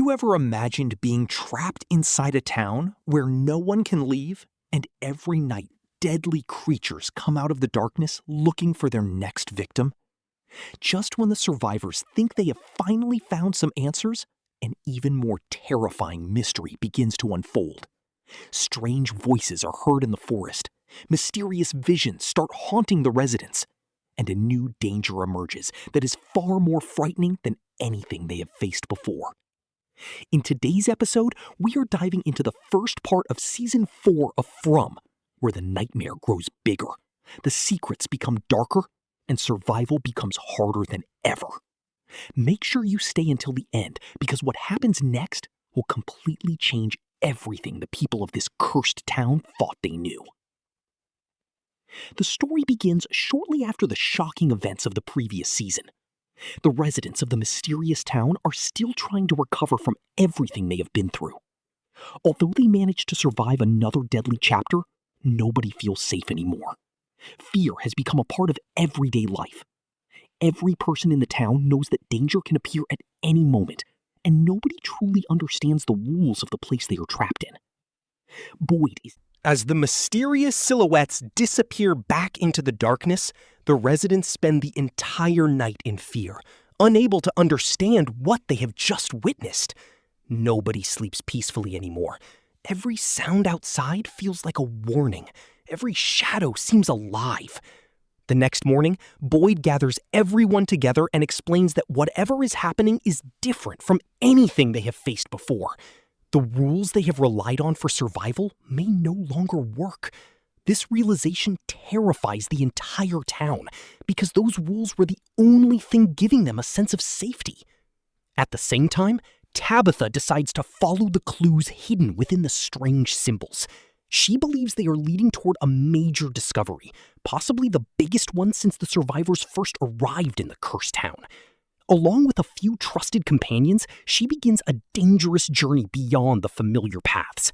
You ever imagined being trapped inside a town where no one can leave, and every night deadly creatures come out of the darkness looking for their next victim? Just when the survivors think they have finally found some answers, an even more terrifying mystery begins to unfold. Strange voices are heard in the forest, mysterious visions start haunting the residents, and a new danger emerges that is far more frightening than anything they have faced before. In today's episode, we are diving into the first part of Season 4 of From, where the nightmare grows bigger, the secrets become darker, and survival becomes harder than ever. Make sure you stay until the end, because what happens next will completely change everything the people of this cursed town thought they knew. The story begins shortly after the shocking events of the previous season. The residents of the mysterious town are still trying to recover from everything they have been through. Although they managed to survive another deadly chapter, nobody feels safe anymore. Fear has become a part of everyday life. Every person in the town knows that danger can appear at any moment, and nobody truly understands the rules of the place they are trapped in. Boyd is... As the mysterious silhouettes disappear back into the darkness, the residents spend the entire night in fear, unable to understand what they have just witnessed. Nobody sleeps peacefully anymore. Every sound outside feels like a warning. Every shadow seems alive. The next morning, Boyd gathers everyone together and explains that whatever is happening is different from anything they have faced before. The rules they have relied on for survival may no longer work. This realization terrifies the entire town because those rules were the only thing giving them a sense of safety. At the same time, Tabitha decides to follow the clues hidden within the strange symbols. She believes they are leading toward a major discovery, possibly the biggest one since the survivors first arrived in the cursed town. Along with a few trusted companions, she begins a dangerous journey beyond the familiar paths.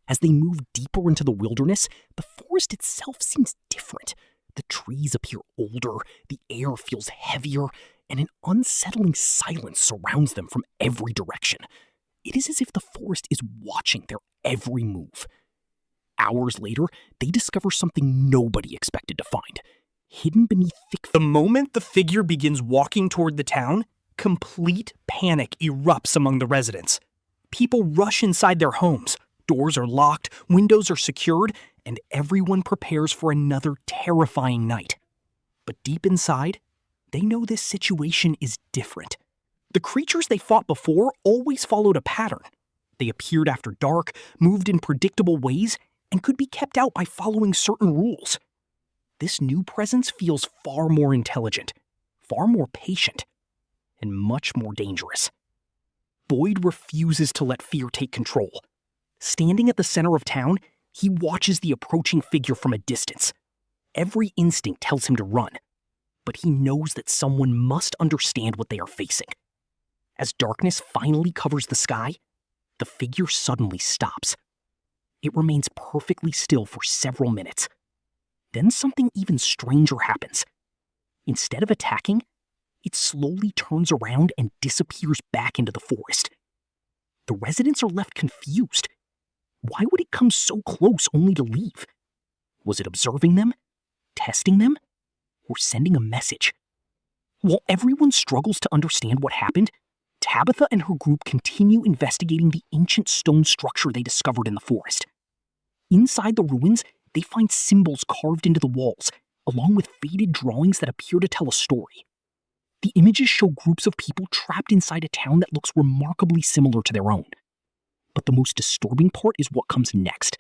As they move deeper into the wilderness, the forest itself seems different. The trees appear older, the air feels heavier, and an unsettling silence surrounds them from every direction. It is as if the forest is watching their every move. Hours later, they discover something nobody expected to find. Hidden beneath thick... The moment the figure begins walking toward the town, complete panic erupts among the residents. People rush inside their homes. Doors are locked, windows are secured, and everyone prepares for another terrifying night. But deep inside, they know this situation is different. The creatures they fought before always followed a pattern. They appeared after dark, moved in predictable ways, and could be kept out by following certain rules. This new presence feels far more intelligent, far more patient, and much more dangerous. Boyd refuses to let fear take control. Standing at the center of town, he watches the approaching figure from a distance. Every instinct tells him to run, but he knows that someone must understand what they are facing. As darkness finally covers the sky, the figure suddenly stops. It remains perfectly still for several minutes. Then something even stranger happens. Instead of attacking, it slowly turns around and disappears back into the forest. The residents are left confused. Why would it come so close only to leave? Was it observing them, testing them, or sending a message? While everyone struggles to understand what happened, Tabitha and her group continue investigating the ancient stone structure they discovered in the forest. Inside the ruins, they find symbols carved into the walls, along with faded drawings that appear to tell a story. The images show groups of people trapped inside a town that looks remarkably similar to their own. But the most disturbing part is what comes next.